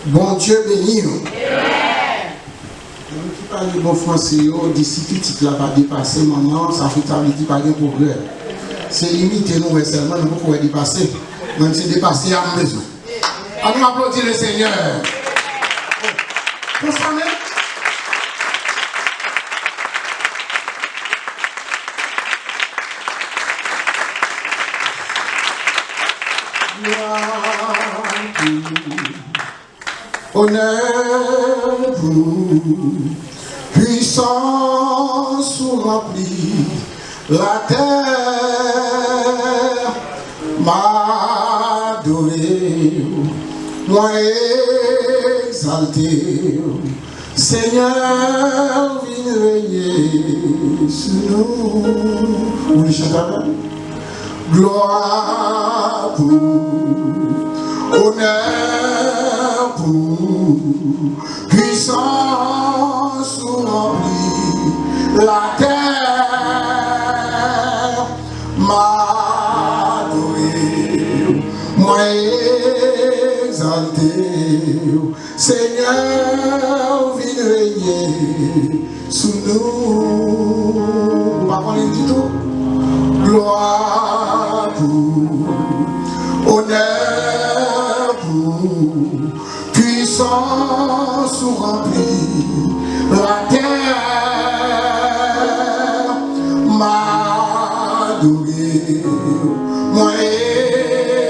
Bon Dieu béni. On qui parle de bon français, d'ici petit là va dépasser maman, ça fait dit pas de progrès. C'est limité nous seulement, nous pouvons dépasser. Même si dépasser à besoin. On nous applaudit le Seigneur. Pour ça même. Honneur pour puissance remplit la terre, m'adorer, moi exalter, Seigneur, viens régner sur nous. Vous le chantez? Gloire pour honneur pour puissance remplit la terre, m'adorer, moi exalter, Seigneur, viens régner sous nous. Pas qu'on dit tout. Gloire pour honneur pour puissance remplit la terre, m'adorer, moi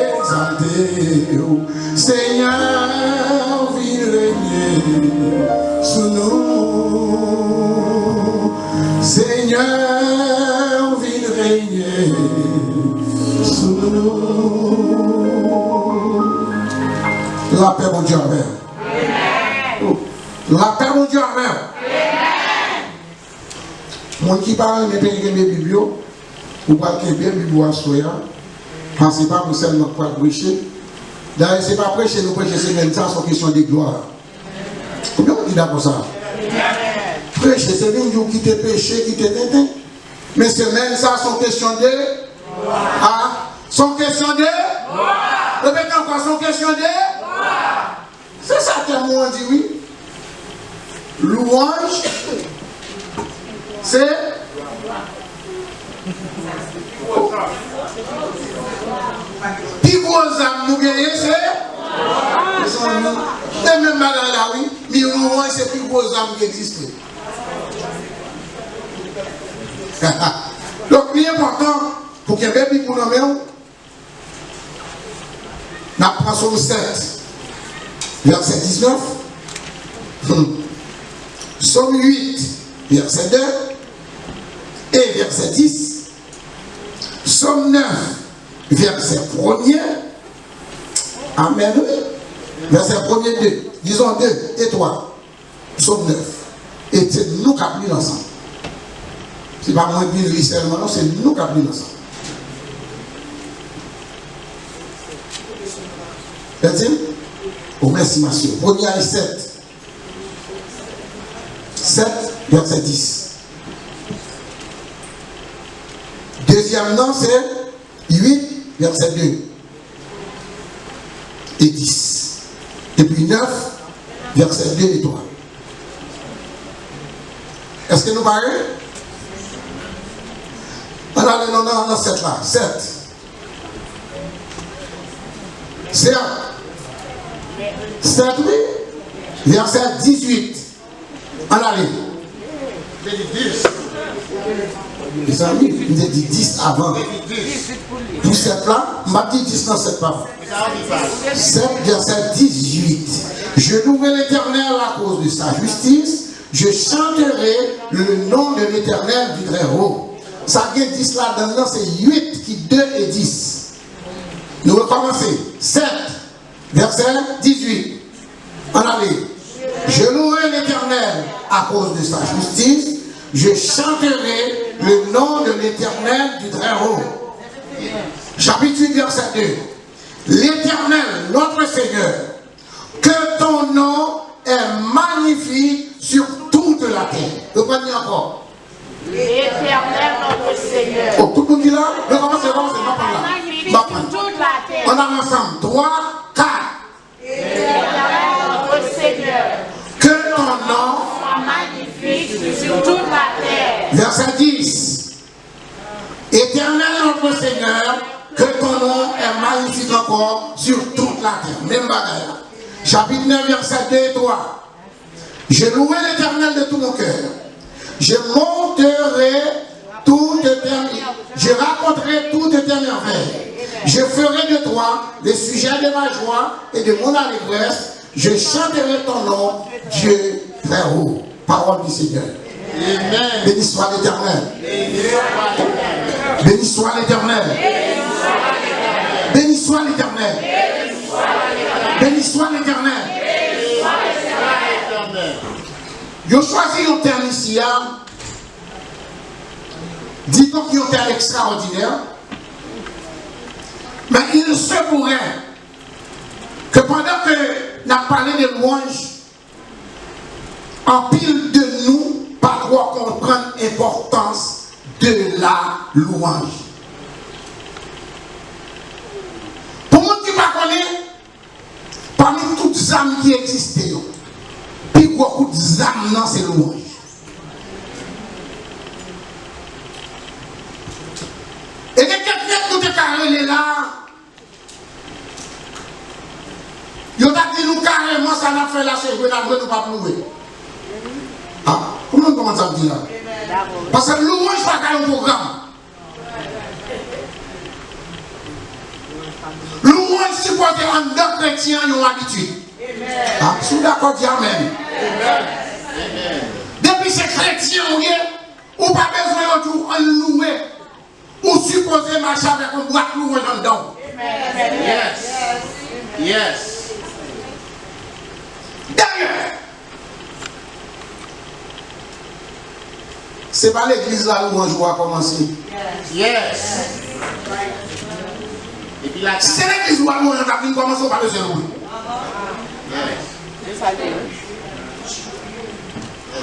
exalter, Seigneur, viens régner sous nous, Seigneur, viens régner sous nous. La paix, mon Dieu, amen. La paix, mon Dieu, amen. Mon qui parle, mes pays, mes biblios, ou pas qu'il y ait bien biblio à soya, parce que ce n'est pas pour seulement pour prêcher. D'ailleurs, ce n'est pas prêcher, nous prêcher, c'est même ça, c'est une question de gloire. Combien on dit d'accord ça? Prêcher, c'est même vous qui te péché, qui te tétin. Mais c'est même ça, son question de ah, son question de répétez encore, son question de c'est ça que moi dit oui. Louange, c'est plus gros âme nous gagnons, c'est et même madame là, oui, mais louange, c'est plus gros âme qui existe. Donc, l'important, pour qu'il y ait un bébé pour nous, nous prenons Psaume 7, verset 19, Psaume 8, verset 2, et verset 10, Psaume 9, verset 1er, Amen, verset 1er, 2, disons 2 et 3, Psaume 9, et c'est nous qui avons ensemble. Ce n'est pas moi qui lis seulement, non, c'est nous qui avons ensemble. Est-il? Oh, merci, monsieur. Premier est 7. 7, verset 10. Deuxième nom, c'est 8, verset 2. Et 10. Et puis 9, verset 2 et 3. Est-ce que nous parlons? On a le nom dans 7 là. 7. C'est 7, oui. Verset 18. On a lu. Il dit 10. Les amis, il a dit 10 avant. Pour 7 là, on m'a dit 10 dans 7 pas. 7, verset 18. Je louerai l'Éternel à cause de sa justice. Je chanterai le nom de l'Éternel du Très-Haut. Ça qui est 10 là dedans, c'est 8 qui 2 et 10. Nous recommençons. 7, verset 18. On a lu. Je louerai l'Éternel à cause de sa justice. Je chanterai le nom de l'Éternel du Très-Haut. Chapitre 8, verset 2. L'Éternel, notre Seigneur, que ton nom est magnifique sur toute la terre. Le premier encore. L'Éternel, notre Seigneur. Oh, tout le monde dit là? Recommencez, magnifique sur toute la terre. On a ensemble. 3, 4. L'Éternel, notre Verset 10. Éternel notre Seigneur, que ton nom est magnifique encore sur toute la terre. Même bagaille. Chapitre 9, verset 2 et 3. Je louerai l'Éternel de tout mon cœur. Je monterai toute éternité. Je raconterai toute éternité. Je ferai de toi le sujet de ma joie et de mon allégresse. Je chanterai ton nom, Dieu très haut. Parole du Seigneur. Amen. Béni soit l'Éternel. Béni soit l'Éternel. Béni soit l'Éternel. Béni soit l'Éternel. Je choisis un terme ici. Dis donc qu'il y a un terme extraordinaire. Mais il se pourrait que pendant que nous avons parlé de louange, en pile de nous, pas trop comprendre l'importance de la louange. Pour moi qui ne connais pas, parmi toutes les âmes qui existent, puis beaucoup d'âmes dans ces louanges. Et quelqu'un qui nous déclaré là, il a dit nous carrément ça n'a fait là, c'est jouer là, nous pas louer. Ah, comment on commence à dire là? Parce que louange pas qu'un programme. Louange supporter en deux chrétiens ils ont l'habitude. Ah, je suis d'accord, dis amen. Depuis ces chrétiens, ou pas besoin de tout en louer, ou supposer marcher avec un boîte louange en dedans. Yes. Yes. D'ailleurs, c'est pas l'église là où on joue à commencer. Yes. C'est l'église où on a commencé par le zéro.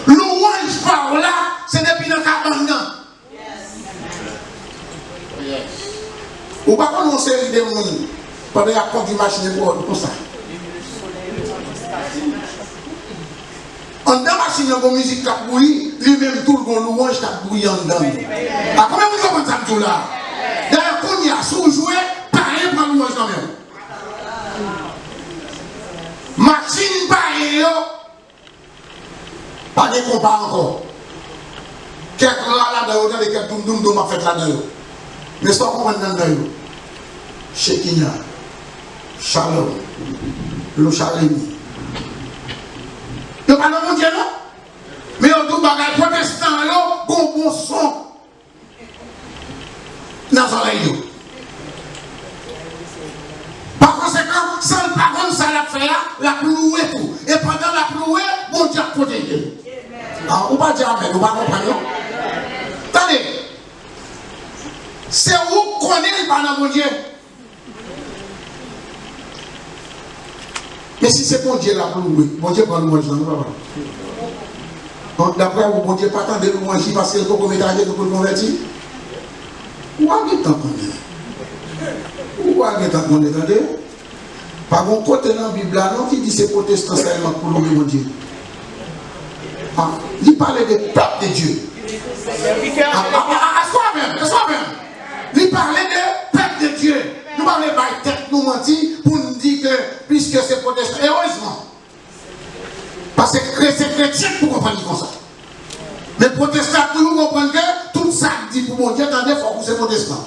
Louange par là, c'est depuis le cabane. Ou pas qu'on série de monde pendant qu'il y a conduit machine pour ça. En dans la machine de musique qui a bouilli, lui-même tout le monde louange qui a bouilli en dedans. Ah, comment vous comprenez ça tout là? D'ailleurs, quand il y a sous-joué, pareil pour louange quand même. Machine pareil, pas de compas encore. Quelques là-dedans, il y a quelques doum-doum à faire là-dedans. Mais ça, on comprend là-dedans. Shekinah, Shalom, le Chalemi. Il n'y a pas de mon Dieu, non? Mais on dit que les protestants, ils ont un bon son dans les oreilles. Par conséquent, sans le parole, ça l'a fait, la ploué tout. Et pendant la ploué, bon Dieu a protégé. Ah, on ne va pas dire amen, on ne va pas comprendre. Attendez, c'est où qu'on est par mon Dieu. Mais si c'est bon Dieu là pour louer, bon Dieu prend louange, non, pas. Donc d'après vous, bon Dieu pas tant de louange parce qu'il faut qu'on mette à Dieu pour le convertir. Où est-ce que qu'on est? Où est-ce qu'on est? Attendez. Par contre, côté dans la Bible, non, qui dit c'est protestant seulement pour louer mon Dieu. Ah, il parlait des peuples de Dieu. À soi-même. Il parlait des peuples de Dieu. Nous parlons de tête, nous mentir pour nous dire que puisque c'est protestant, heureusement. Parce que c'est chrétien pour comprendre comme ça. Mais protestant, pour nous comprendre que tout ça dit pour mon Dieu, attendez, il faut que c'est protestant.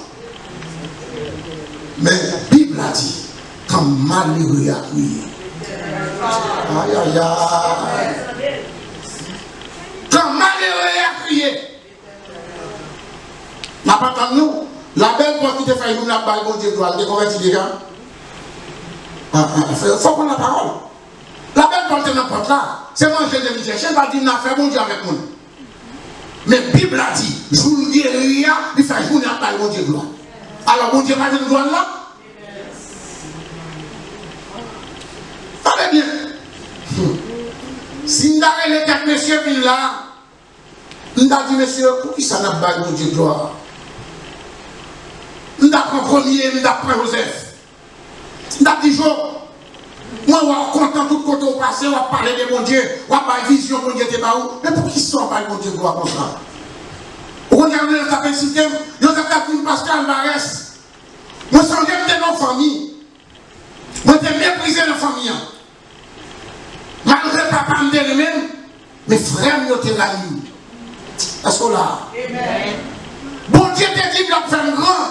Mais la Bible a dit, quand malheureux a crié. Aïe aïe aïe. Quand malheureux a crié. N'a pas tant nous. La belle porte qui te fait nous la balle, bon Dieu, doit te convertir les gars. Il faut qu'on ait la parole. La belle porte n'importe là. C'est manger de misère. Je ne vais pas dire, n'a fait bon Dieu avec nous. Mais la Bible a dit, je vous dis rien, il fait journée à balle, bon Dieu, gloire. Alors, bon Dieu, pas de nous doit là. Allez bien. Si nous avons les quatre messieurs qui là, nous avons dit, messieurs, pour qui ça n'a pas bon Dieu, gloire? Nous avons premier, nous avons Joseph. Nous avons dit, moi, on est content tout côté au passé, on va parler de mon Dieu, on va parler de vision, mon Dieu, mais pour qui sont pas mon Dieu, gloire comme ça? Regardez le tapin système, il y a un pasteur Alvarez. Moi, je suis dans la famille. Moi, je suis méprisé dans la famille. Malgré papa me dit même, mes frères me ont raillé. Est-ce que là? Bon Dieu te dit de la faire grand.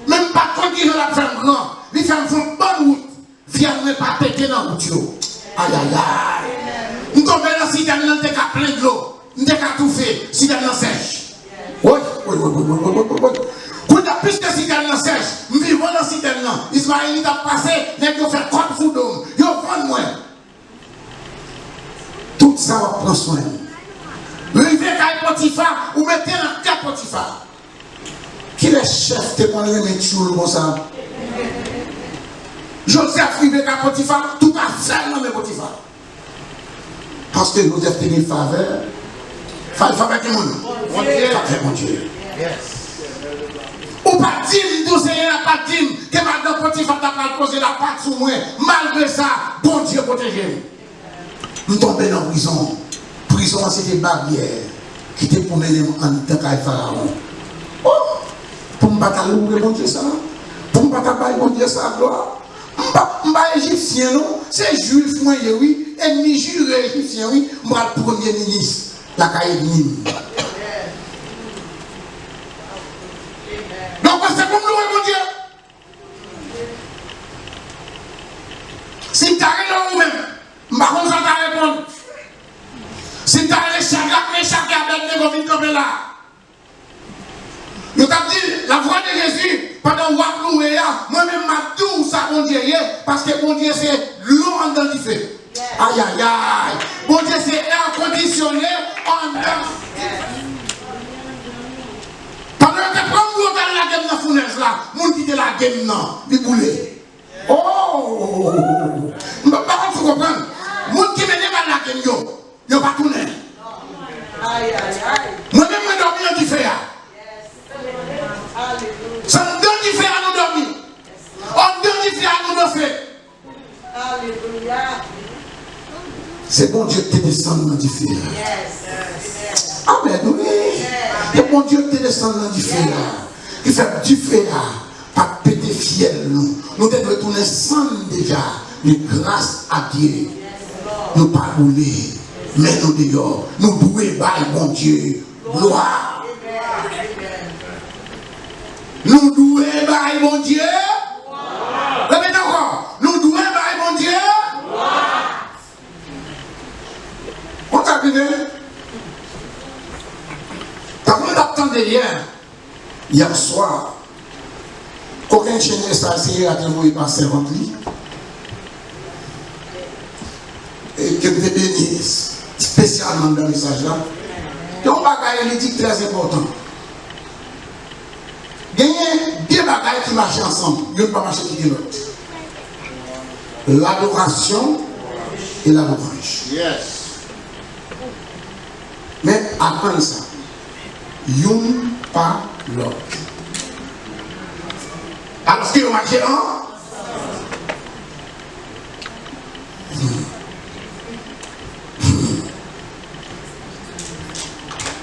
Même pas quand il la faire grand. Il fait une bonne route. Viens ne pas péter dans la route. Aïe aïe aïe. Nous tombons dans la citerne, nous sommes plein de l'eau. Nous sommes tout fait. Citerne sèche. Oui. Quand il y a plus de citerne sèche, nous vivons dans la citerne. Ismaël il a passé, il a fait comme sous d'eau. Il a fait moins. Tout ça va prendre soin. Rivé à Potiphar, ou mettez dans 4 Potiphar. Qui est chef de mon remettre comme ça? Joseph rivé à Potiphar, tout à fait dans mes Potiphar. Parce que Joseph tenait faveur. Faveur qui monde. Mon Dieu. Ou pas dire, nous n'a pas dit que madame Potiphar t'a pas posé la patte sur moi. Malgré ça, bon Dieu protège. Nous tombons dans la prison. Prison, c'était une barrière qui était pour mener en tant que pharaon. Oh! Pour me battre mon Dieu ça. Pour me battre mon Dieu ça, gloire. Je ne suis pas égyptien, non. C'est juif, moi, oui. Ennemi juré égyptien, oui. Moi, le premier ministre, la caille Nîmes. Donc, c'est pour nous, mon Dieu. Si tu as rien ou même, je ne vais pas répondre. Si tu as les chakras avec les gomines là. Nous t'avons dit, la voix de Jésus, pendant que vous louez, moi-même, je tout ça, mon Dieu, parce que mon Dieu, c'est l'eau en dedans du feu. Aïe, aïe, aïe. Mon Dieu, c'est air conditionné en dedans. Pendant que vous dans la game dans la fournaise là, mon qui était la game non, il boulait. Oh! Par contre, il faut comprendre. Mon qui mène mal la game, il n'y a pas tourné. Aïe, aïe, aïe. Moi-même, je dormir en différé. Ça nous donne du fait à nous dormir. On donne du fait à nous danser. Alléluia. C'est bon Dieu qui te descend dans du fait. Amen. Oui. C'est bon Dieu qui te descend dans du fait. Qui fait du fait. Pas péter fiel. Nous devons retourner sans déjà. Mais grâce à Dieu. Nous pas rouler. Mais nous dehors. Nous douer par bon Dieu. Gloire. Nous doués par mon Dieu. Répétez encore. Nous doués par mon Dieu. On t'a vu, t'as vu d'attendre hier soir. Qu'aucun chien ça essayé à te par servante. Et que vous bénisse spécialement dans le message là. Et on va gagner un dit très important. Il y a deux bagages qui marchent ensemble. Il ne peut pas marcher qui dit l'autre. L'adoration et la louange. Yes. Mais après ça, y'un pas l'autre. Alors qu'il y a marché un.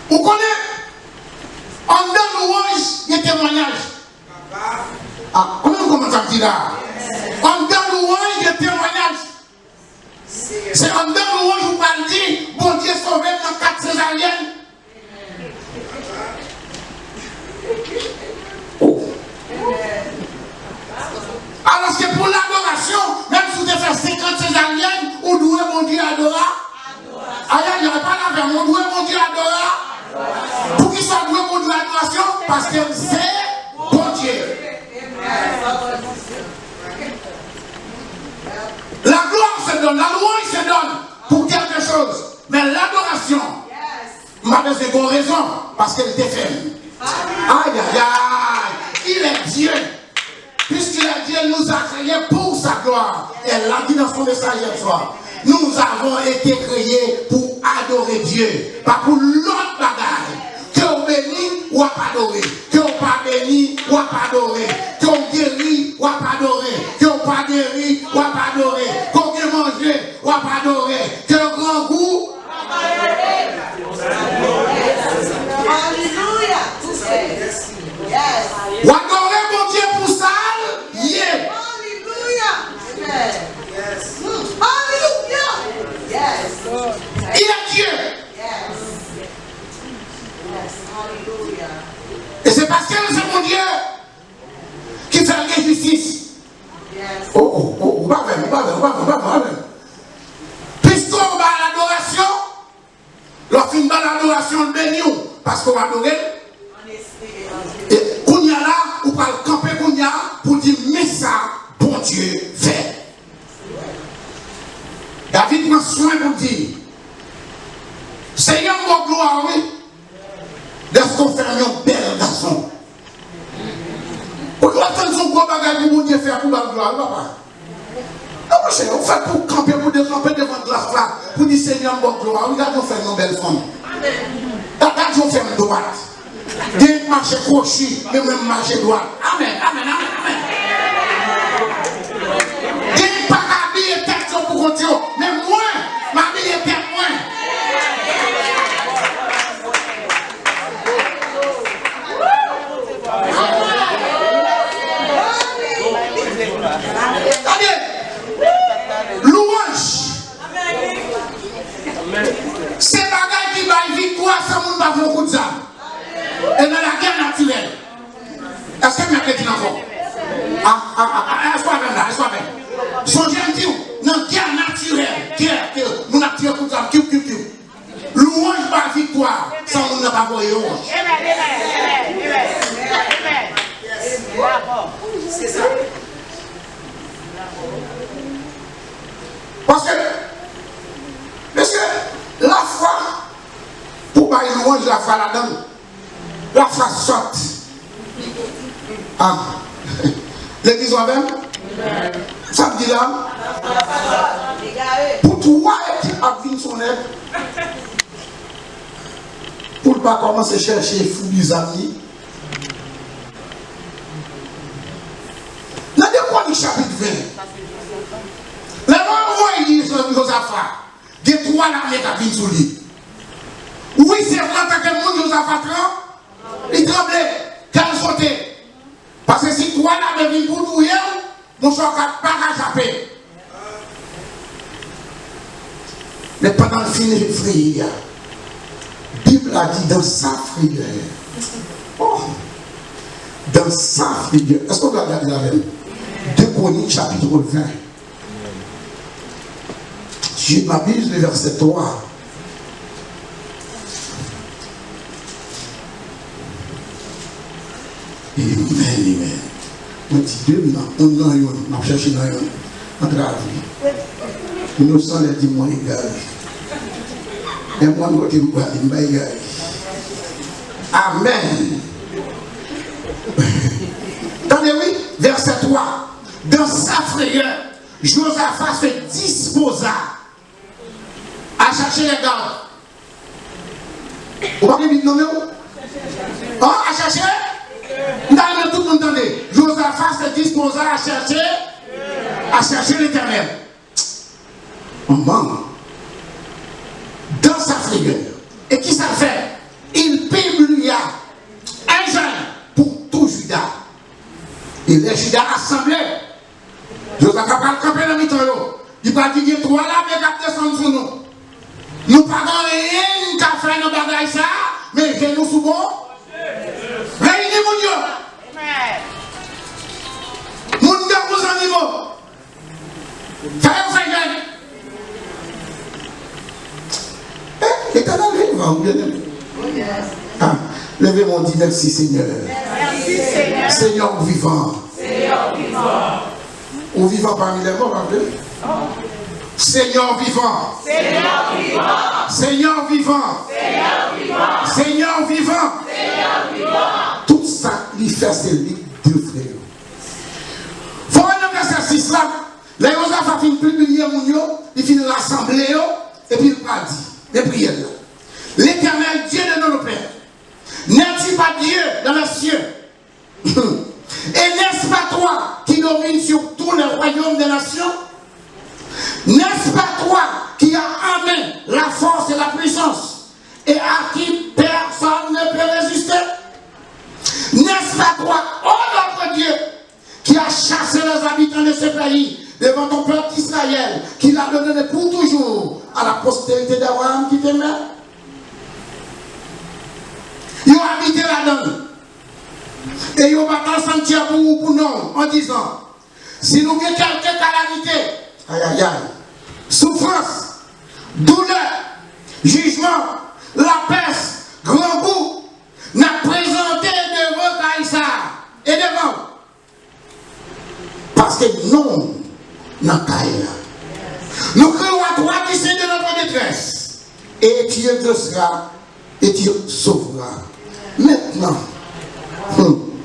Vous connaissez? En dans louange, il y a témoignage. Ah, comment ça dit là? En dans louange, il y a témoignage. C'est en dans louange, vous parlez dire, bon Dieu sauvé dans 4 césariennes. Oh. Alors que pour l'adoration, même si vous avez fait 50 césariennes, vous douez mon Dieu adorer. Ailleurs, il n'y aurait pas la verre, on doué mon Dieu adorer. Pour qu'il soit doué mon Dieu adoration, parce que c'est bon Dieu. La gloire se donne, la louange se donne pour quelque chose. Mais l'adoration, m'a besoin de raison, parce qu'elle était ferme. Aïe, aïe, aïe, il est Dieu. Puisqu'il est Dieu, nous a créés pour sa gloire. Elle l'a dit dans son message hier soir. Nous avons été créés pour adorer Dieu, pas pour l'autre bagaille. Que on bénit ou pas adorer, que on pas béni ou pas adorer, que on guérit ou pas adorer, que on pas guéri ou pas adorer, qu'on vient manger ou pas adorer, que le grand goût. Alléluia. Ou adorer mon Dieu pour ça, yeah. Hallelujah. Amen. Yes. Hallelujah. Yes. Il est Dieu. Yes. Yes. Hallelujah. Et c'est parce que c'est mon Dieu qui fait la justice. Yes. Oh, pas même. Puisqu'on va à l'adoration, lorsqu'on va à l'adoration, on bénit, parce qu'on va adorer. Et qu'on y a là, on va le camper qu'on y a pour dire, mais ça, bon Dieu fait. David prend soin pour dire, Seigneur, mon gloire, oui, d'être qu'on fait un bel garçon. On doit attendre son gros bagage pour mon Dieu faire pour la gloire, papa. Non, mon cher, on fait pour camper, pour décamper devant glace là, pour dire Seigneur, mon gloire, regardez, on fait une belle femme. Regardez, on fait une droite. Des marchés crochus, mais même marché droit. Amen. Des pas habillés tête pour continuer, mais moi, m'habiller tête moins. Attendez, louange. C'est bagaille qui va victoire sans monde pas beaucoup de ça. Et dans la guerre naturelle. Est-ce que vous m'avez dit encore? Est-ce qu'on songez un petit dans la guerre naturelle. Guerre, nous avons tiré pour ça. Louange par victoire. Sans nous n'a pas voyé louange. C'est ça. Parce que la foi, pour pas une louange, la foi là-dedans. La foi saute. Ah. L'église va même? Ça me dit là? Pour toi, tu as vu son aide. Pour ne pas commencer à chercher fou des amis. Dans le Chroniques chapitre 20, les gens qui disent Josaphat, des trois l'armée qui a vu sur lui. Oui, c'est vrai, tant que le monde Josaphat, il tremblait, qu'elle sautait. Parce que si toi l'armée vient pour nous, mon choc n'a pas échappé. Mais pendant le fin de frayeur, la Bible a dit dans sa frayeur. Oh, dans sa frayeur. Est-ce qu'on doit regarder la même? 2 Chroniques chapitre 20. Je m'abuse le verset 3. Amen. On dit Dieu, on a cherché dans un travail. Nous sommes les démons égal. Et moi, je suis égal. Amen. Attendez, oui, verset 3. Dans sa frayeur, Josaphat se disposa à chercher les gardes. Vous voyez bien, non? À chercher? Dans tout le monde entendait. Josaphat se disposa à chercher l'Éternel. Dans sa frayeur. Et qui ça fait? Il publia un jeûne pour tout Juda. Et les Judas assemblés. Josaphat va camper dans le temps. Il va dire 3 là, mais 4 descendent sur nous. Nous ne pagons rien qu'à faire nos bagages ça, mais que nous souvent. Réunis mon Dieu. Mon Dieu vous animaux. Faites jeune. L'éternel vivant, bien aimé. Levez mon dit merci Seigneur. Merci Seigneur. Seigneur vivant. Seigneur vivant. Ou vivant parmi les morts, rappelez. Seigneur vivant. Seigneur vivant. Seigneur vivant. Seigneur vivant. Seigneur vivant. Seigneur vivant. Tout ça, il fait ses livres de frères. Faut un verset 6 là. Les Josaphat finit publier mon yo, il finit rassembler et puis il va dire, les prières là. L'Éternel Dieu de nos pères, n'est-il pas Dieu dans les cieux? Et n'est-ce pas toi qui domines sur tous les royaumes des nations? N'est-ce pas toi qui as en main la force et la puissance et à qui personne ne peut résister? N'est-ce pas toi, oh qui a chassé les habitants de ce pays devant ton peuple Israël, qui l'a donné pour toujours à la postérité d'Abraham qui t'aimait. Ils ont habité là-dedans. Et ils ont battu ensemble pour nous en disant, si nous avons quelques calamités, aïe aïe aïe, souffrance, douleur, jugement, la peste, grand goût, n'a présenté devant Caïsar et devant. Parce que non, n'a Caïla. Nous crions à toi qui sais de notre détresse. Et tu exauceras et tu sauveras. Maintenant,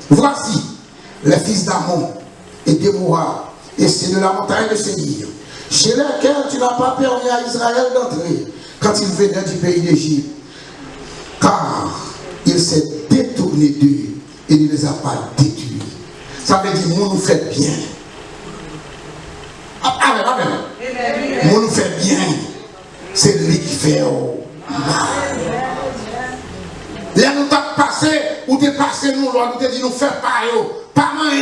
voici les fils d'Amon et d'Émoab, et c'est de la montagne de Séir, chez lesquels tu n'as pas permis à Israël d'entrer quand il venait du pays d'Égypte, car il s'est détourné d'eux et ne les a pas détruits. Ça veut dire, nous nous fait bien. Amen. Nous nous fait bien. C'est lui qui fait mal. Là, nous t'as passé, ou t'es passé nous, nous t'as dit, nous faire pas mal.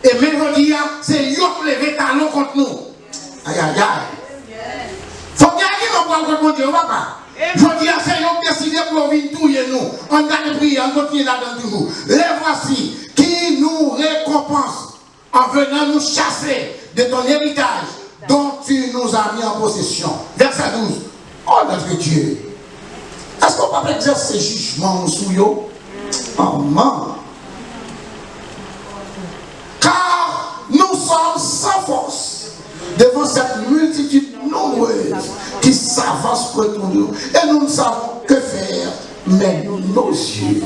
Et même aujourd'hui, c'est eux qui lèvent talons contre nous. Aïe, aïe, aïe. Faut bien qu'il nous prenne contre mon Dieu, papa. Je dis à ces gens qui décident pour venir touiller nous. On a prié, on continue là-dedans toujours. Les voici qui nous récompense en venant nous chasser de ton héritage dont tu nous as mis en possession. Verset 12. Oh notre Dieu. Est-ce qu'on peut exercer ce jugement sous eux? Oh non. Car nous sommes sans force devant cette multitude nombreuse qui s'avance contre nous. Et nous ne savons que faire, mais nos yeux.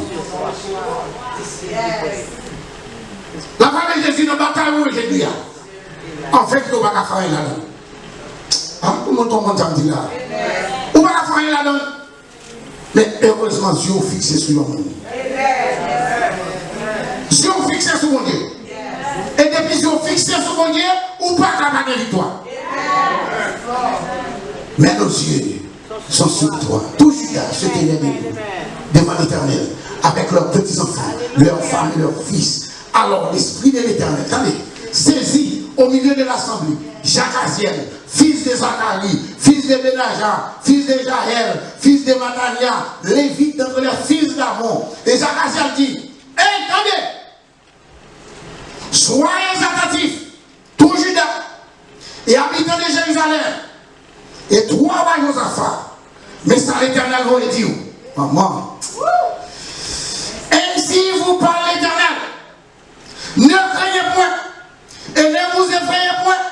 La femme de Jésus ne bat pas aujourd'hui. En fait, nous ne pouvons pas faire là-dedans. Tout le monde tombe en dit là. On ne va pas faire là-dedans. Mais heureusement, Dieu est fixé sur le monde. Dieu est fixé sur mon Dieu. Et depuis Dieu est fixé sur mon Dieu, ou pas capable de victoire. Mais nos yeux sont sur toi. Tout Judas se tenait devant l'Éternel, avec leurs petits-enfants, leurs femmes et leurs fils. Alors l'Esprit de l'Éternel, attendez, saisit au milieu de l'assemblée Jacaziel, fils de Zacharie, fils de Benaja, fils de Jaël, fils de Matania, Lévite d'entre les fils d'Amon. Et Jacaziel dit, attendez, soyez attentifs, tout Judas et habitants de Jérusalem, et toi, Josaphat, mais ça l'Éternel vous dit, maman, ainsi vous parle l'Éternel, ne craignez point, et ne vous effrayez point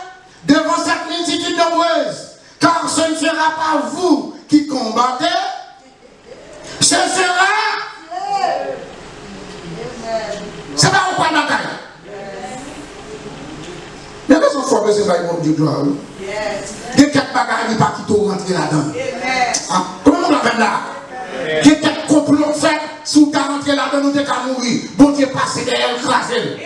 devant cette multitude nombreuse, car ce ne sera pas vous qui combattez, ce sera. C'est pas au point de bataille. Il y a des gens qui font besoin de Dieu gloire. Il y a quelques bagages qui ne pas quitter ou rentrer là-dedans. Comment on l'appelle là? Il y a quelques complots faits sous ta rentrée là-dedans, nous t'es qu'à mourir. Bon Dieu passé derrière, écrasé.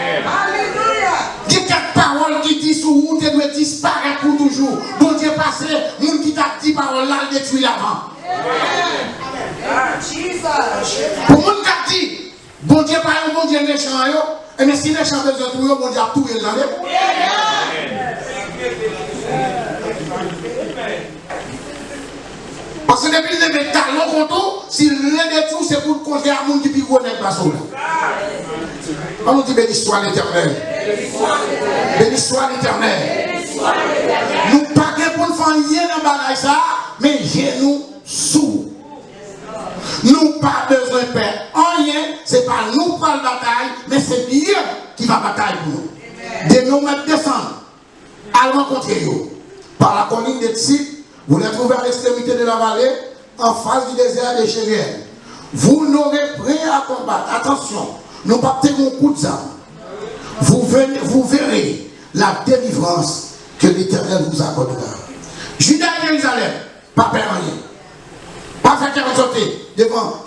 Alléluia. Il y a quelques paroles qui disent sur où tu dois disparaître pour toujours. Bon Dieu passé, moun qui t'a dit paroles là, le détruit l'avant. Pour moun qui t'a dit, bon Dieu pas un bon Dieu méchant, mais si les gens besoin de tout, bon Dieu a tout dans les. Parce que depuis le début, talon contre si le détruit, c'est pour conduire à monde qui peut connaître la chose. On nous dit béni soit l'Éternel. Béni soit l'Éternel. Nous ne pas pour nous faire rien dans le bagaille ça, mais nous sous. Nous pas besoin de faire rien, ce n'est pas nous qui prenons la bataille, mais c'est Dieu qui va batailler pour nous. De nous mettre descendre, à rencontrer nous. Par la colline de Tsit, vous les trouvez à l'extrémité de la vallée, en face du désert de Jéruel. Vous n'aurez rien à combattre. Attention, nous partons un coup de zame. Vous verrez la délivrance que l'Éternel vous accordera. Judas et Jérusalem, pas faire rien. Pas faire qu'elle sauter devant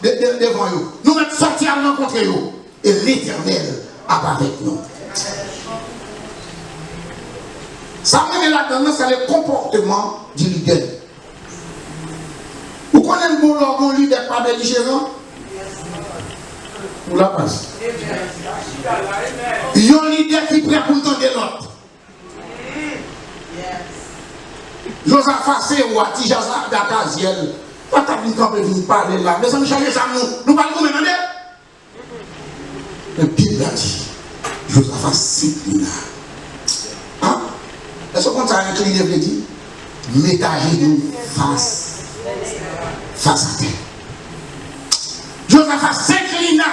vous. Nous mettons sortir à rencontrer vous. Et l'Éternel apparaît avec nous. Ça mène là-dedans, c'est le comportement du leader. Vous connaissez le bon leader pas belligérant? Vous la passe. Il y a un leader qui est prêt pour entendre l'autre. Josaphat, c'est ou Atijasa d'Akaziel. Quand tu as vu qu'on peut venir parler là, mais ça me change ça, nous parlons nous maintenant. Le Bible a dit, Josaphat s'inclina. Hein? Est-ce qu'on t'a incliné, veut dire? Mettez à genoux face à terre. Josaphat s'inclina.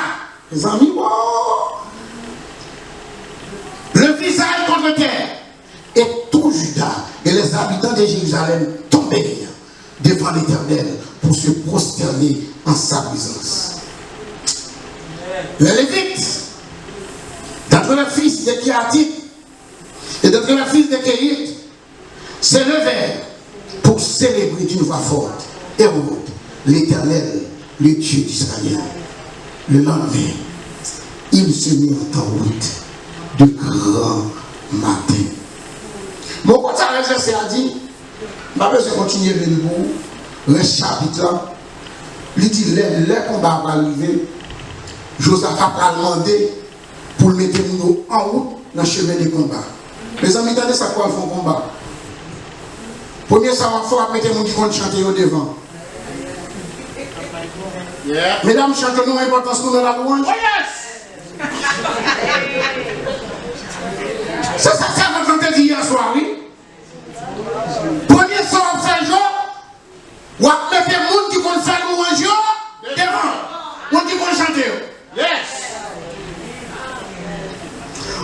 Les amis, wow. Le visage contre terre. Et tout Juda et les habitants de Jérusalem tombèrent devant l'Éternel pour se prosterner en sa présence. Les Lévites, d'entre les fils de Kéhatit et d'entre les fils de Kéhit, se levèrent pour célébrer d'une voix forte et haute l'Éternel, le Dieu d'Israël. Le lendemain, ils se mirent en route de grand matin. Mon côté c'est à dire, je vais continuer le niveau, le chapitre là. Il dit, les combats vont arriver. Josaphat va demander pour le mettre en route dans le chemin des combats. Les amis, attendez ça quoi font combat. Premier, ça va faire mettre mon qui compte chanter au devant. Yeah. Mesdames, chantons nous l'importance nous dans la louange. Oh yes! C'est ça que vous avez dit hier soir, oui? Premier soir, on fait jour, ou à mettre les gens qui vont faire louange devant, ou qui vont chanter. Yes!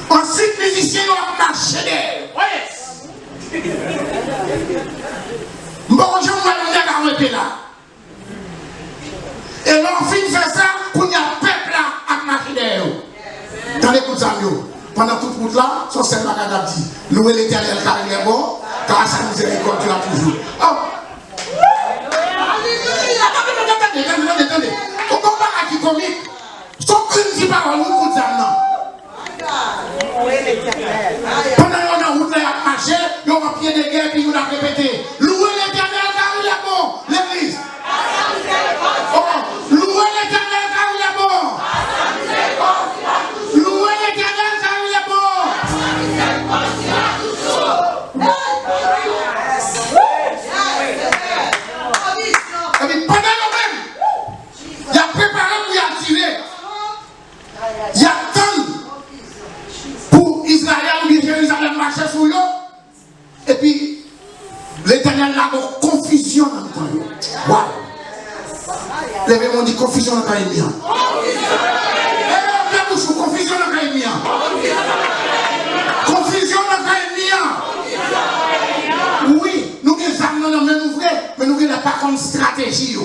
Ensuite, les musiciens vont marcher derrière. Oh yes! Bon, je vais arrêter là. Et l'on finit faire ça, pour y a un peuple là à marcher derrière. T'en écoutes ça, pendant toute route là, son seul bagage dit, louez l'Éternel car il est bon, car sa miséricorde tu l'as toujours. Oh! Attendez. On combat à qui comique. Son crime dit parole, nous écoute ça non. Pendant qu'on a route là à marcher, on va pied de guerre puis on a répété, louez l'Éternel car il est bon, l'église. Oh, louez l'Éternel car il est bon. Louez l'Éternel car il est bon. Et pendant nous-mêmes, il a préparé pour y attirer. Il y a tant pour Israël ou bien Jérusalem marcher sur eux. Et puis, l'Éternel a une confusion dans le temps. Waouh! Levez-moi dit confusion dans le temps. Confusion dans le temps. Confusion dans le temps. Oui, nous avons dans même ouvrier, mais nous n'avons pas comme stratégie.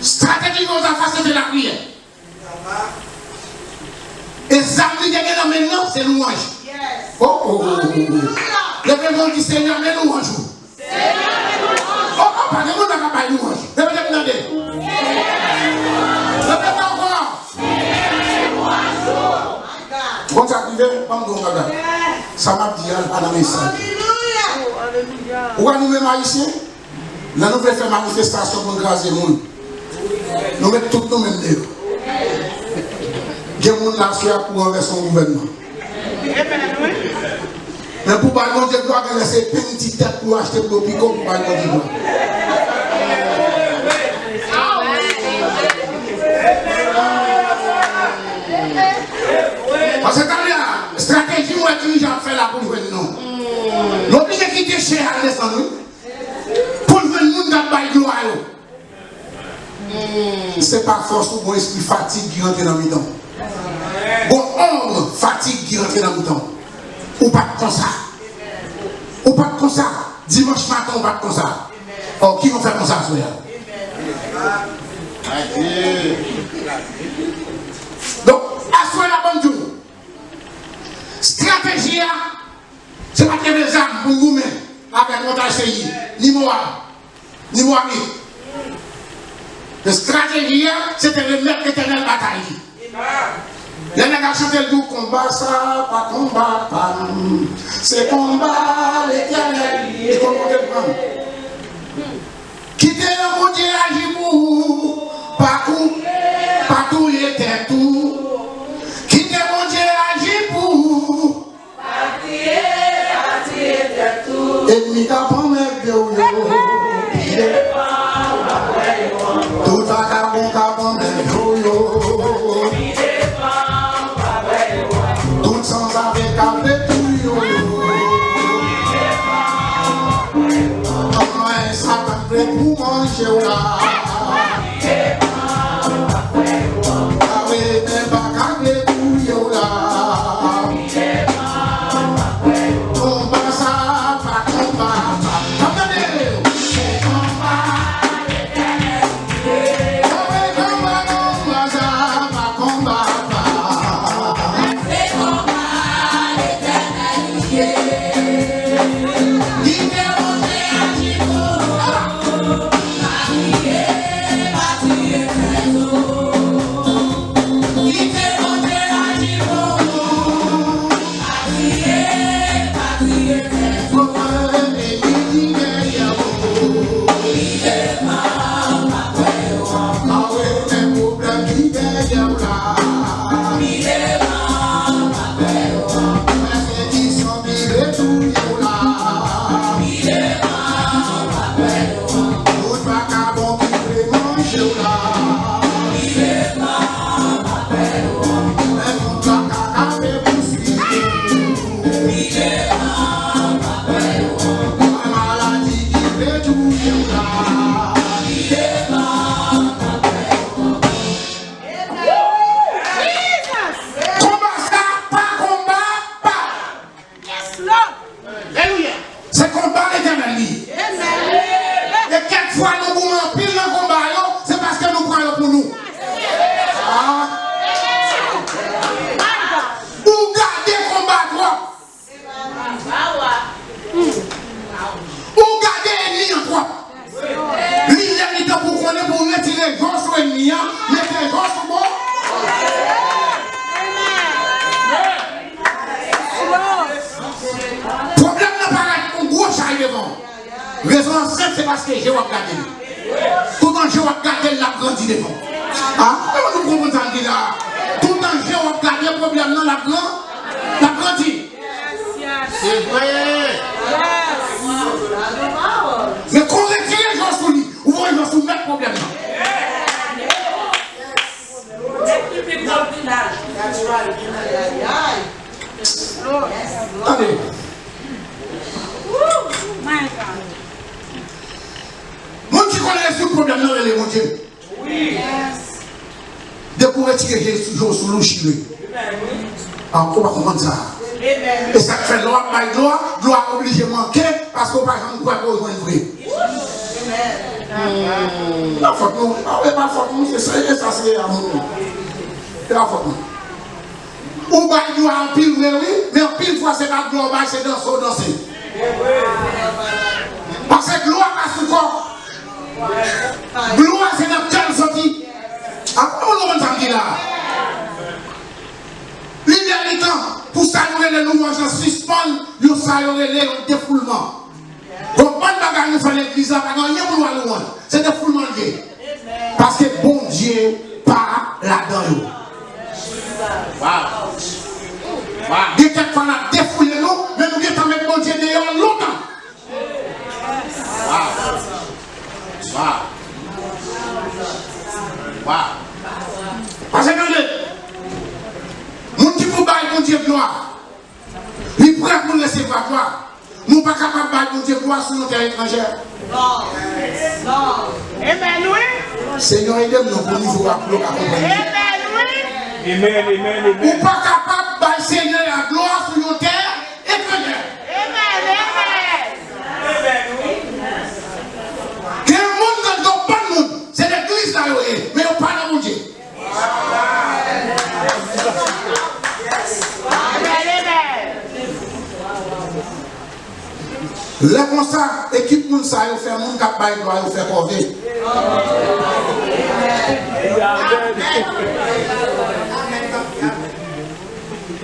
Stratégie nous a fait de la prière. Et ça nous dit que maintenant c'est louange. Oh. Levez-moi dit Seigneur, mais louange. Oh, pas de monde n'a pas louange. Répétez demander. Répétez encore. Quand ça arrive, pas me donner. Ça m'a dit à la message. Pourquoi nous-mêmes haïtiens, là nous faisons manifestation pour graser le monde. Nous mettons tout nous-mêmes dehors. Il y a des gens qui pour renverser son gouvernement. Mais pour pas qu'on doit laisser une petite tête pour acheter pour le picot pour pas qu'on dise. Parce que la stratégie où est-ce que j'ai fait là pour le non. L'obligé de quitter chez Alessandro pour le monde dans le bail. C'est pas force ou bon esprit fatigue qui rentre dans le temps. Bon ombre fatigue qui rentre dans le temps. Ou pas comme ça. Ou pas comme ça. Dimanche matin, ou pas comme ça. Oh, qui vont faire comme ça, soya? Donc, à soi la bonne jour. Stratégie, c'est pas que les armes pour vous-même, avec notre CI, ni moi. La stratégie, c'était de mettre l'éternel bataille. Les gens qui chantent le combat, ça, pas combat, pas. C'est combat, l'éternel. Il faut le prendre. Quittez le monde, agir pour vous. Pas tout, il était tout. Ennemi qui prend mes yo. Tout va cabon cabon mes yo. Tout sans avec avec tout yo. Comment est-ce que pour manger là? Avec mes bacs avec tout yo là. Raison simple, c'est parce que je vais regarder. Tout le temps, je vais regarder la grandie devant. Ah, nous comprenons ça là. Tout le temps, je vais regarder le problème dans la grandie. C'est vrai. Mais quand on retire les gens sous lui, ou on va soumettre le problème. Allez. Mon qui connaît le problème, non, il est mon Dieu. Oui. De pour retirer Jésus sous le chili. On va comprendre ça. Et ça fait loi par loi, doit obliger manquer parce qu'on par exemple, quoi pour une vraie. La faute nous, pas faute nous, c'est ça, c'est à nous. C'est la faute nous. Ou bien nous en pile, mais en pile fois c'est pas global, c'est danser. Parce que gloire à ce corps. Gloire c'est dans quelle sortie. Après on va entendre là. L'idéalité pour ça nous les louanges en suspend, nous ça le défoulement. Donc pas de bagarre nous fait l'église là, pas rien pour nous louange. C'est défoulement lié. Parce que bon Dieu pas là-dedans. Wow. Wow. Quelquefois on a défoulé nous, mais nous sommes avec bon Dieu dehors longtemps. Wow. Wow. Wow. Parce que mon qui vous baille mon Dieu gloire. Il est prêt pour nous laisser voir gloire. Nous ne sommes pas capables de bailler mon Dieu gloire sur nos terres étrangères. Non. Non. Amen, oui. Seigneur, aidez-nous pour nous voir gloire. Amen, oui. Amen, amen, amen. Nous ne sommes pas capables de bailler Seigneur la gloire sur nos terres étrangères. Amen, amen. Amen, oui. Quel monde ne donne pas de monde. C'est l'église là, mais on parle de mon Dieu. Là comme ça, équipe nous ça, il fait mon cap bail droit, il fait corvée.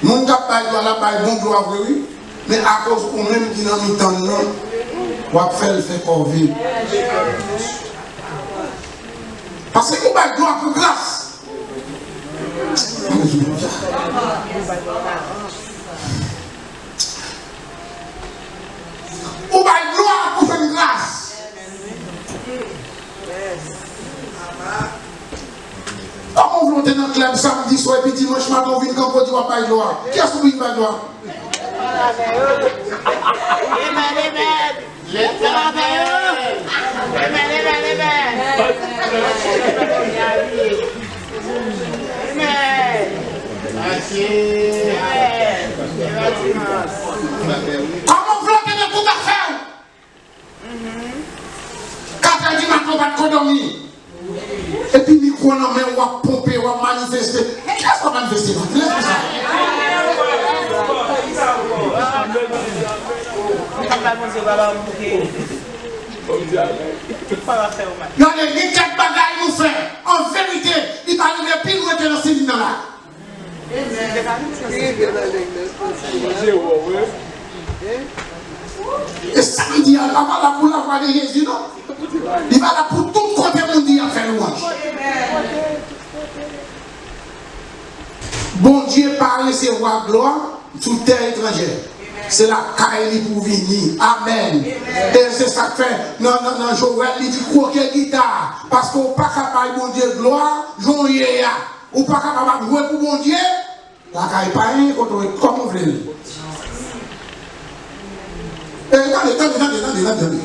Mon cap bail droit là bail bon droit oui, mais à cause qu'on même qui dans mi temps non, on va faire le fait corvée. Parce que on bail droit pour grâce. Ou bah On volonté dans le club samedi soir et puis dimanche matin, on vient quand on dit on va pas gloire. Qui a soumis pas gloire? Amen, amen. Comment flotter de tout à faire? 4h du matin, on va te dormir. Et puis, micro, on va pomper, on va manifester. Qu'est-ce qu'on va manifester? Laisse-moi ça. Il y a des 4 bagailles nous faire. En vérité, il va arriver pile où était dans ces lignes là. Et samedi, il va là pour la voix de Jésus, non? Il va là pour tout côté mondial à faire louange. Bon Dieu parle recevoir gloire sous terre étrangère. C'est la caille pour venir. Amen. Et c'est ça que fait. Non, Joël, il dit croquer guitare. Parce qu'on n'est pas capable de bon Dieu gloire, jouer. On n'est pas capable de jouer pour bon Dieu. La caille pas rien, comme on veut. Attendez.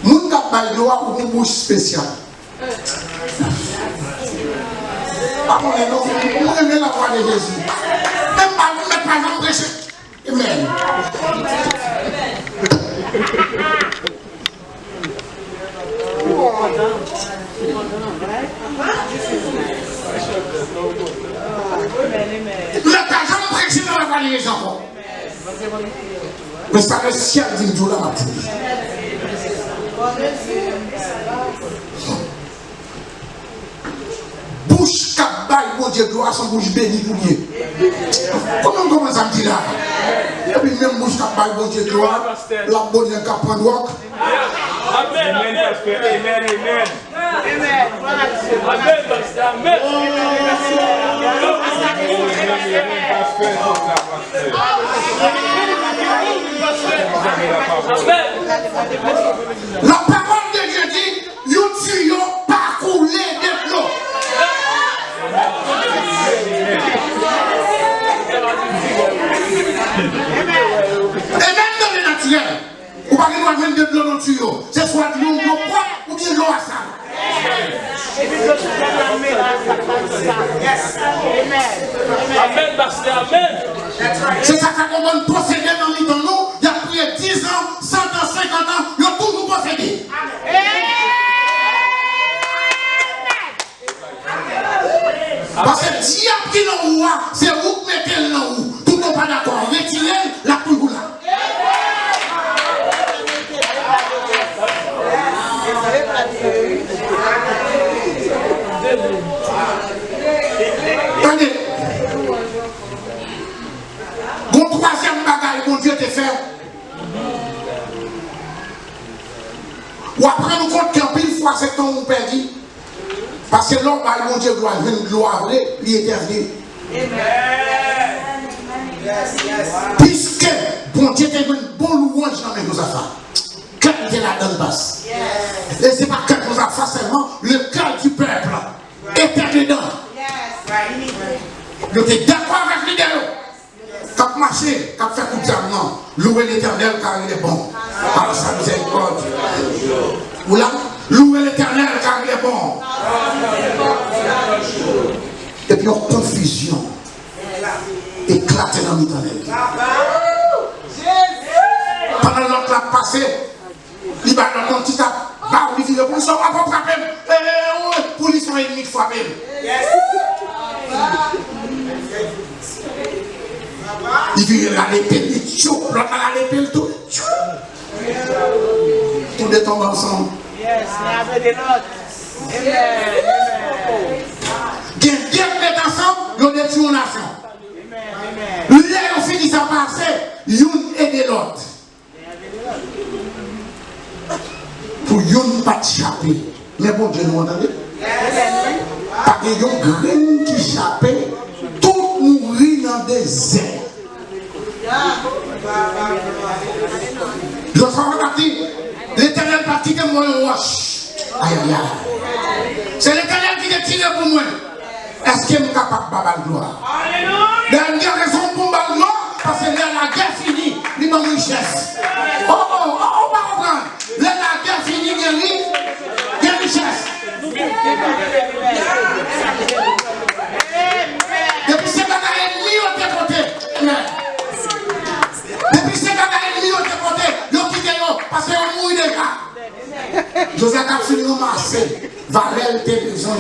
Moun kap bay gloire pour une bouche spéciale. Pas mon nom, on aime la voix de Jésus. Même pas nous mettre par exemple prêcher. Amen. Mais pas jamais prêcher dans la voix de Jésus encore. Mais ça le ciel dit tout là matin. Bouche cap bail, mon Dieu, gloire son bouche bénie pour Dieu. Comment ça me dit là? Et puis même bouche cap bail, mon Dieu, gloire, la bonne cap prendre walk. Amen, amen, pasteur. Amen, amen. Amen. Amen, pasteur. Amen. La parole de Dieu dit, nous tuyaux parcourez des flots. Et même dans le naturel, vous ne pouvez pas mettre de l'eau dans le tuyau. C'est soit de l'eau propre ou bien de l'eau à ça. Amen, pasteur. Amen. C'est ça qu'on va posséder dans nous. Il y a plus de 10 ans, 100 ans, 50 ans, il y a tout nous posséder. Parce que le diable qui est dans le c'est vous qui mettez le dans vous. Tout le monde pas d'accord. Retirez la couille là. Attendez. Mon troisième bagaille, mon Dieu te fait. Ou après nous compte qu'en pile fois c'est temps on perdu. Parce que l'homme, mon Dieu, doit venir gloire, il est éternel. Puisque bon Dieu te donne bon louange dans nos affaires. Quand il est là dans le bas. Et ce n'est pas que nos affaires seulement, le cœur du peuple était dedans. Nous sommes d'accord avec l'idée. Quand marcher, quand faire coup de diamant, louer l'éternel car il est bon. Par sa miséricorde. Ou là, louer l'éternel car il est bon. Et puis en confusion, éclater dans l'éternel. Pendant l'autre l'a passé, il va dans mon petit tape. Il dit, pour ça, on va pas frapper. Pour lui, son ennemi frapper. Il dit, il a l'épée, il chope, l'autre a l'épée, le tout. Tout les tombent ensemble. Yes, never the Lord. Amen. Qui est ensemble, nous détruisons la nation. Amen. Là, on finit ça passer, l'une et de l'autre. Pour l'une pas échapper. Mais bon Dieu, nous entendez? Parce qu'il y a une graine qui échappait, tout mourir dans le désert. Je suis reparti. L'éternel parti de moi en roche. Aïe, aïe, aïe. C'est l'éternel qui a tiré pour moi. Est-ce qui est capable de battre gloire. Dernière raison pour battre gloire, parce que là, la guerre finie, il manque richesse. Oh, on va comprendre. Là, la guerre finie, il y a richesse. Depuis ces bagages, il y a des côtés. Depuis ces bagages, il y a des côtés. Ils ont quitté, parce qu'ils ont mouru déjà. Joseph a fini au marché. Valel était besoin.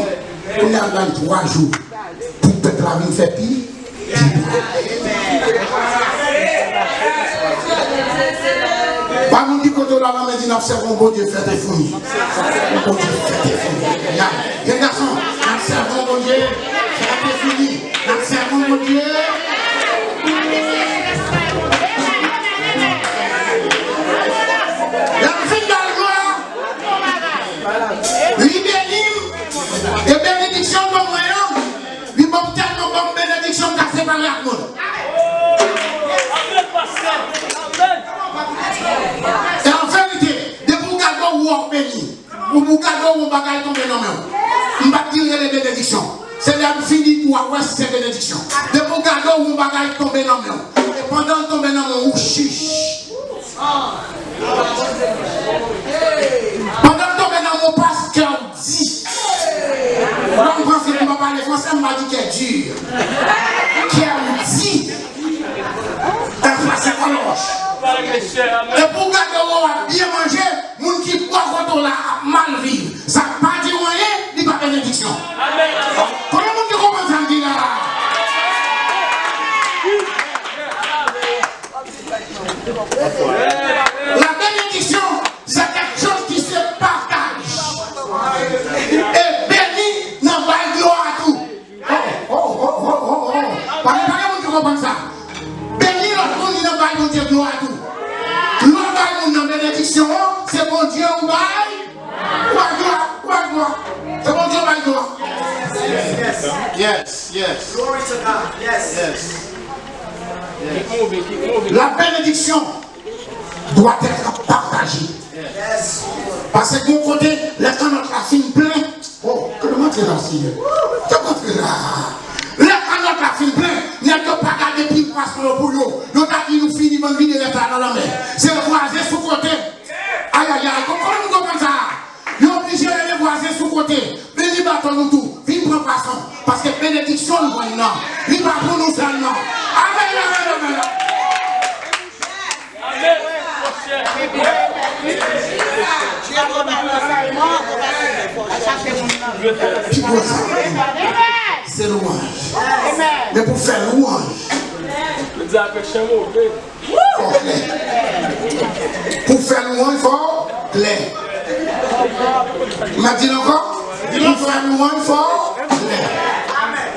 On a dans 3 jours. Pour que la vie fait pire. Pas nous dit que tu l'as dit, nous observons bon Dieu fait des fouilles. Bon Dieu fait des fouilles. Les garçons, nous observons bon Dieu fait des fouilles. Nous observons bon Dieu. La fin de la gloire. Libérim et bénédiction de moyen. Lui bon tellement bonne bénédiction qu'a séparé à monde. Et en vérité, de vous garder ou en béni, ou vous garder ou bagaille tomber dans main. On va tirer les bénédictions. C'est là fini pour avoir ces bénédictions. De vous garder ou bagaille tomber dans main. Et pendant tomber dans main, ou chiche. Pendant tomber dans mon pasteur dit. Là, on pense que je ne vais pas parler français, on m'a dit qu'elle est dure. Qu'elle dit. Un français coloche. Et pour garder on a bien mangé, moun qui boit quand on a mal vivre. Ça ne pas dire rien, ni pas bénédiction. Comment moun qui comprend ça dit là? La bénédiction, c'est quelque chose qui se partage. Et béni n'a pas gloire à tout. Oh. Parlez moun qui comprend ça. Béni l'autre monde n'a pas gloire à tout. L'autre bénédiction, c'est bon Dieu ou bail. Quoi. C'est bon Dieu ou bail gloire. Yes. Glory to God. Yes. Keep moving. La bénédiction doit être partagée. Yes. Parce que de mon côté, les canottes la fin plein. Oh, que le montre là, Seigneur. Que le montre là. Les canottes la fin plein. Il n'y a pas gardé plus de poisson pour nous. Nous avons dit nous finissons de vider les tas dans la mer. C'est le voisin sous côté. Aïe. Comment nous comprenons ça? Nous sommes obligés de les voisins sous côté. Venez battre nous tout. Venez prendre poisson. Parce que bénédiction nous voit non. Il va pour nous seulement. Amen. C'est louange. Mais pour faire louange, pour faire louange, il faut clair. Il m'a dit encore, pour faire louange, il faut clair. Amen.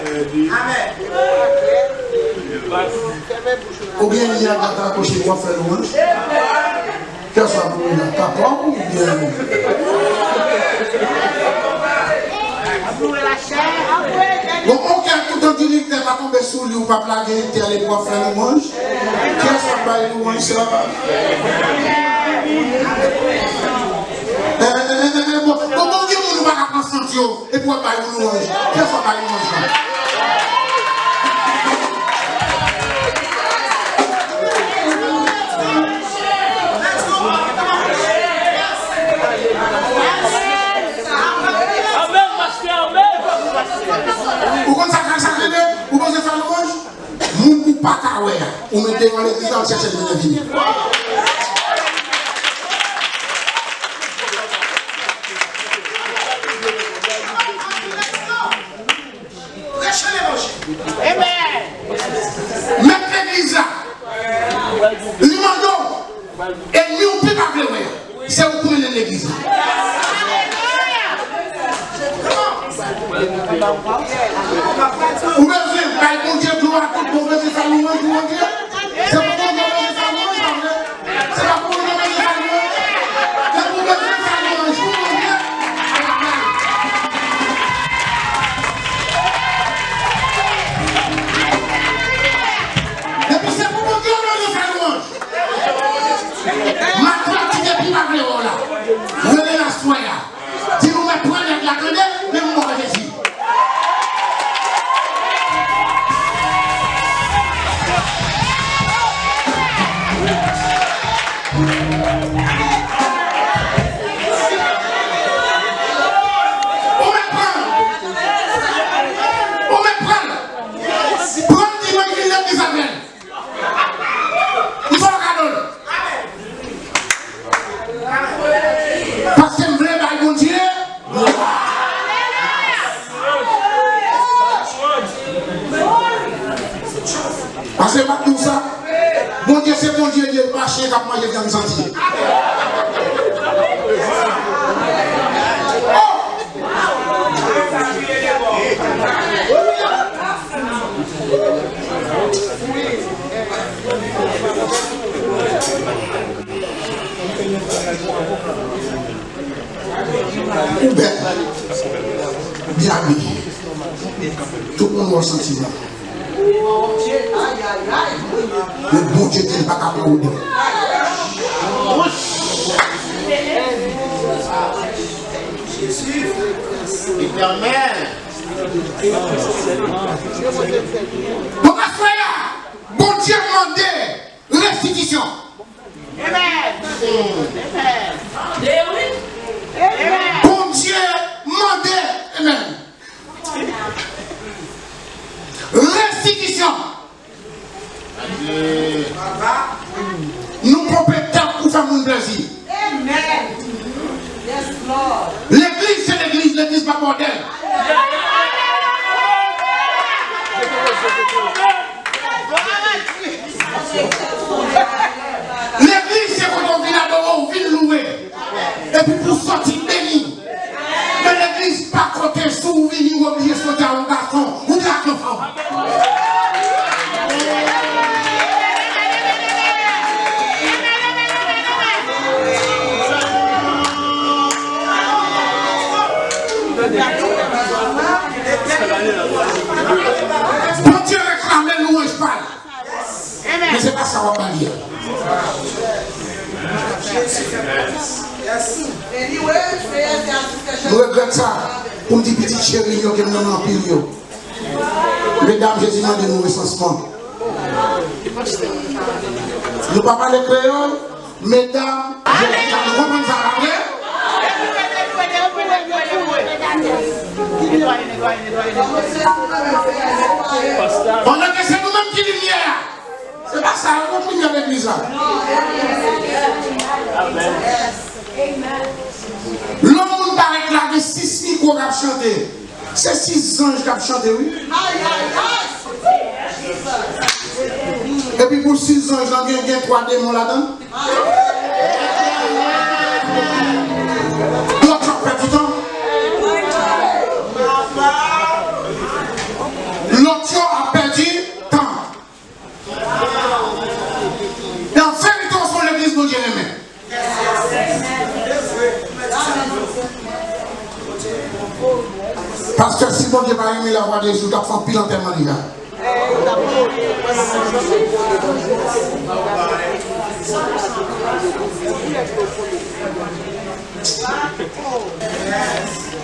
Ou bien il y a un accroché pour faire louange. Qu'est-ce que ça vous dit? Papa ou bien? Bon, ok, tout en directeur va tomber sous lui ou pas plaguer, tu allé pour faire louange. Qu'est-ce que ça va louange ça? Bon, Dieu, nous va prendre sentio et pour pas louange. Qu'est-ce que ça va louange ça? Ou comme ça, ou vous faire louange, moun ou pas kawé, ou mettez dans l'église dans le chercher de la vie. Amen. Mettre l'église là, l'imando, et nous ne pouvons pas faire, c'est où pour l'église. Ou bien vous avez bon Dieu gloire à tout, vous avez faire louange pour Dieu. C'est pour Dieu que vous avez faire louange, Parce que tout ça, bon Dieu, c'est bon Dieu, il n'est pas chien qui a mangé de viande sentir. Bien habillé. Tout le monde va sentir. Le bon Dieu n'est pas capable de le Éternel. Bon, bon Dieu demandait restitution. Bon Dieu demandait, amen. Restitution. Nous compétents pour faire mon plaisir. L'église, c'est l'église, l'église pas bordel. L'église, c'est quand on vient adorer, on vient louer. Et puis pour sortir béni. Mais l'église, pas côté sous, venir ou obligé de sortir un garçon ou de la femme. Bon Dieu réclame nous en Espagne. Mais c'est pas ça qu'on va pas dire. Je regrette ça. Pour me dire petit chéri, qui est dans l'empire. Mesdames, Jésus m'a donné nos recensements. Nous ne parlons pas de créole. Mesdames, vous comprenez ça après? On a que c'est nous-mêmes qui lumière. C'est pas ça, on continue avec l'église là. L'homme paraît là de 6 micros qui ont chanté. C'est 6 anges qui ont chanté, oui. Et puis pour 6 anges, il y a 3 démons là-dedans. L'autre a perdu du temps. L'autre a perdu temps. Et en fait, ils sont l'église de Dieu. Parce que si bon Dieu n'a pas aimé la voix des jours, il a fait pile enterrement déjà.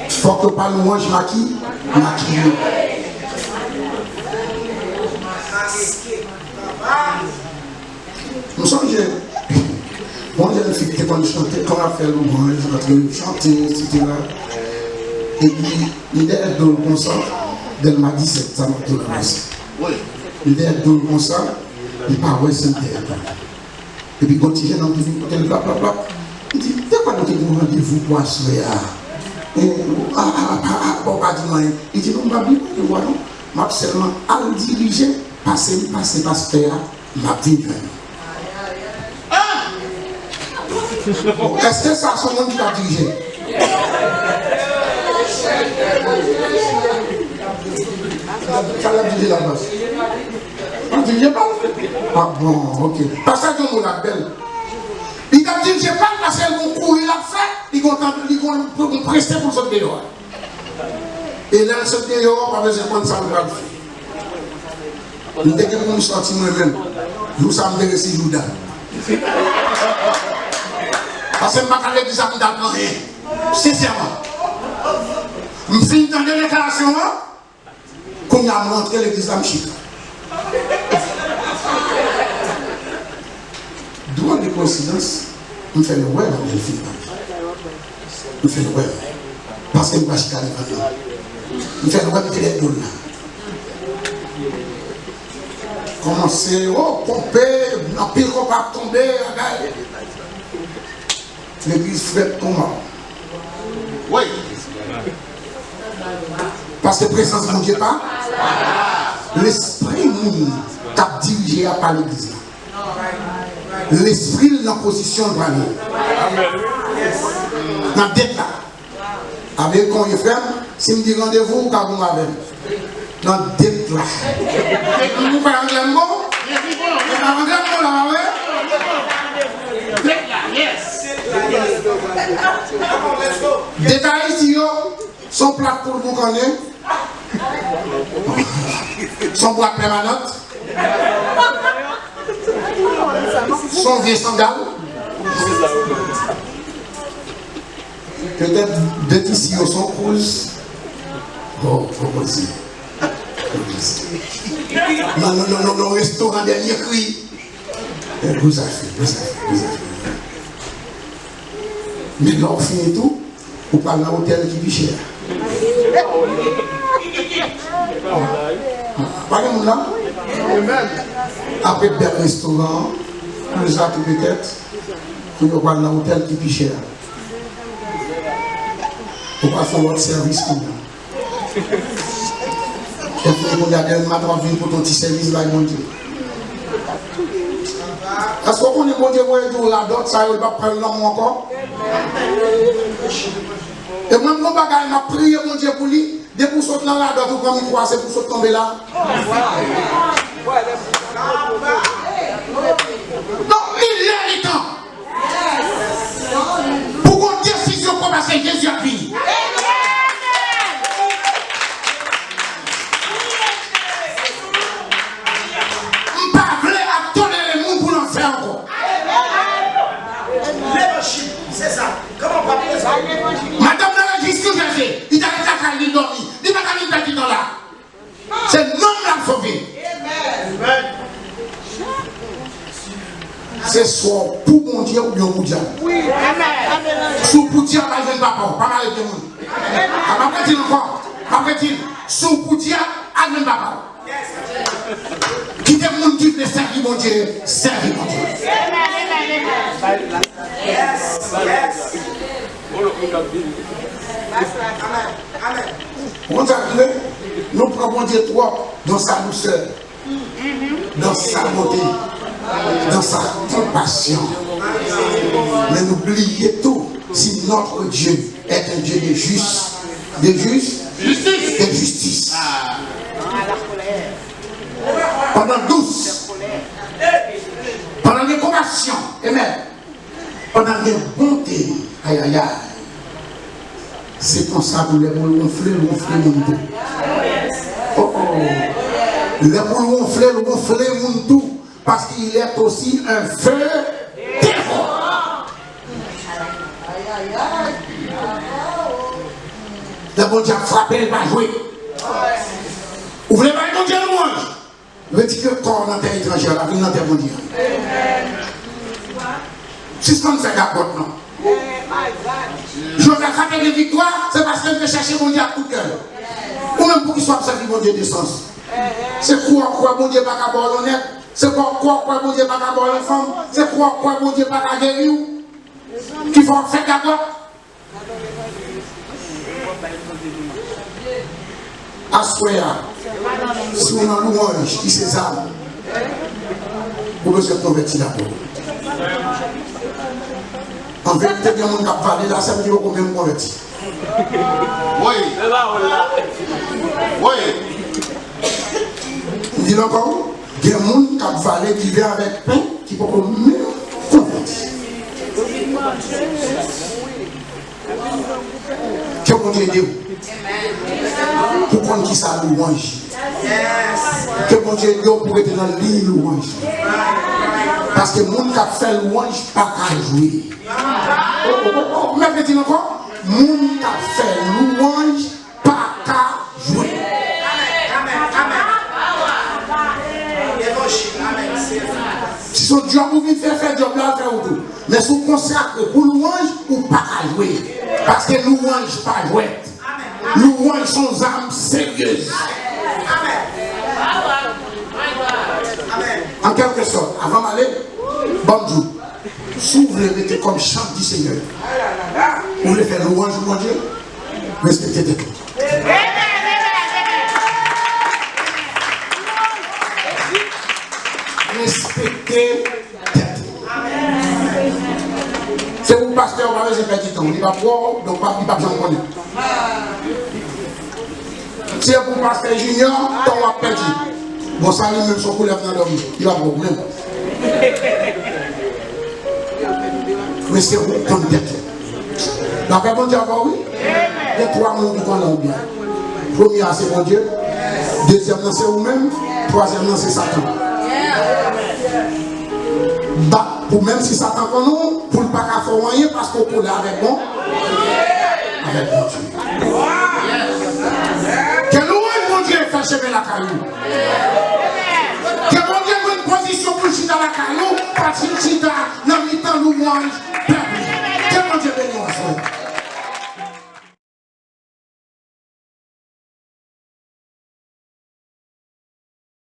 Faut que pas nous mange maquis. Nous sommes jeunes. Bon, il y a une fille qui quand chanter, quand on a fait le bon, elle chanter, etc. Et puis, il est dans le concert, d'elle m'a dit ça m'a tout le il est dans le concert, il part ouais c'est et puis quand il vient dans le côté de blablabla, il dit, de quoi nous avons rendez-vous pour assurer bon, pas du moyen. Il dit, non, je ne vois pas, je seulement à le diriger, passer, pasteur, ma vie. Est-ce que ça, c'est le monde qui va diriger? Ça l'a dirigé la base. On dirige pas? Ah bon, ok. Parce que nous la belle. Il a dirigé pas parce qu'elle vont courir la fait, ils vont prester pour ce dehors. Et là, ce dehors, pas besoin de prendre ça. Nous devons nous sortir nous-mêmes. Nous sommes des si Judas. Parce que je ne vais pas l'église à rien. Sincèrement. Je finis dans des déclarations qu'on a montré l'église à Mchika. Droit de coïncidence, on fait le web dans le film. On fait le web. Parce que je ne vais pas chicaner maintenant. On fait le web qui est là. Commencer, oh, pomper, l'empire qu'on va tomber, l'église frette comme ça. Oui. Parce que présence de Dieu pas. L'esprit nous. cap dirigé par l'église. L'esprit dans la position de l'année. Dans dette là. Avec quand il frère, si me dit rendez-vous, quand vous m'avez. Dans dette là. Vous parlez anglais bon? Vous parlez anglais bon là, oui? Détails ici, son plat pour vous connaître. Son boîte permanente. Son vieux sandal. Peut-être deux ici sont cause. Oh, faut aussi. Non, restaurant dernier cri. Vous avez fait. Mais là, on finit tout. Vous parlez d'un hôtel qui est cher. Pas de monde là. Après le restaurant, nous avons peut-être pour parler d'un hôtel qui est plus cher. Pour pas faire votre service pour nous. Et puis, vous regardez un matin pour ton petit service là, mon Dieu. Est-ce qu'on est bon Dieu, vous la d'autres, ça ne va pas prendre l'homme encore? Et même mon bagage m'a prié mon Dieu pour lui, dès pour sauter dans la dot ou comme il croit, c'est pour sauter tomber là. Non, il est le temps. Pour une décision pour passer Jésus à vie. Je ne pas à tolérer les gens pour l'en faire encore. C'est ça. Comment pas faire ça? Madame dans la discussion, il a été à dormir. Il n'a pas mis dans là. C'est non la sauvé. C'est soit pour mon Dieu ou bien pour Dieu. Oui. Sous pour Dieu, pas de papa, pas mal de monde. Après, il encore. Après, sous pour Dieu, pas de papa. Qui est mon Dieu, le servir mon Dieu, servir mon Dieu. Nous prenons Dieu trop dans sa douceur, dans sa beauté, dans sa compassion. Mais n'oubliez tout, si notre Dieu est un Dieu de justice. Pendant 12, pendant les compassions, amen, pendant les bontés, aïe aïe aïe. C'est comme ça que les boules gonflent mon tout. Oh oh. Les boules gonflent mon tout. Parce qu'il est aussi un feu dévorant. Le bon Dieu a frappé, il va jouer. Vous voulez pas le bon Dieu le mange? Le dit que corps dans terre étrangère, la vie dans terre mondiale. C'est ce qu'on fait d'accord, non? Je vais frapper des victoires, c'est parce que je vais chercher mon Dieu à tout cœur. Ou même pour qu'il soit observé mon Dieu de sens. C'est quoi mon Dieu pas qu'à boire l'honnête? C'est quoi mon Dieu pas qu'à boire la femme? C'est quoi mon Dieu pas qu'à guérir? Qu'il faut faire d'abord? Assoya, si on a louange qui c'est ça, vous pouvez se convertir d'abord. En vérité, il y a un monde qui a parlé là, ça veut dire combien de convertis. Oui. Oui. Il dit encore, il y a un monde qui a parlé qui vient avec pain, qui peut même convertir. Que mon Dieu dit pour prendre qui ça louange. Que mon Dieu dit pour être dans l'île louange. Parce que le monde qui a fait louange pas qu'à jouer. Mais petit encore, le monde qui a fait louange pas qu'à jouer. Si son job vous vite faire job là, faire tout. Mais si vous consacrez pour louange ou pas à jouer. Parce que louange pas jouer. Louange sont âmes sérieuses. En quelque sorte, avant d'aller, bonjour. Si vous voulez être comme chant du Seigneur, vous voulez faire louange mon Dieu, respectez tout. respecter tête. C'est pour le pasteur, on va faire du temps. Il va voir, donc il va pas besoin de connaître. C'est pour le pasteur junior, on va perdu. Bon, ça lui même son couleur dans l'homme. Il va voir même. Mais c'est pour prendre tête. D'après bon Dieu, oui. Il y a trois mondes qui connaissent bien. Premier, c'est bon Dieu. Deuxième, c'est vous-même. Troisième, c'est Satan. Bah, pour même si Satan connaît nous, pour ne pas faire rien parce qu'on peut avec bon. Avec bon Dieu. Que louange bon Dieu fait chemin la caillou. Que bon Dieu a une position pour chita la caillou, parce qu'il chita dans le temps louange. Que bon Dieu bénisse.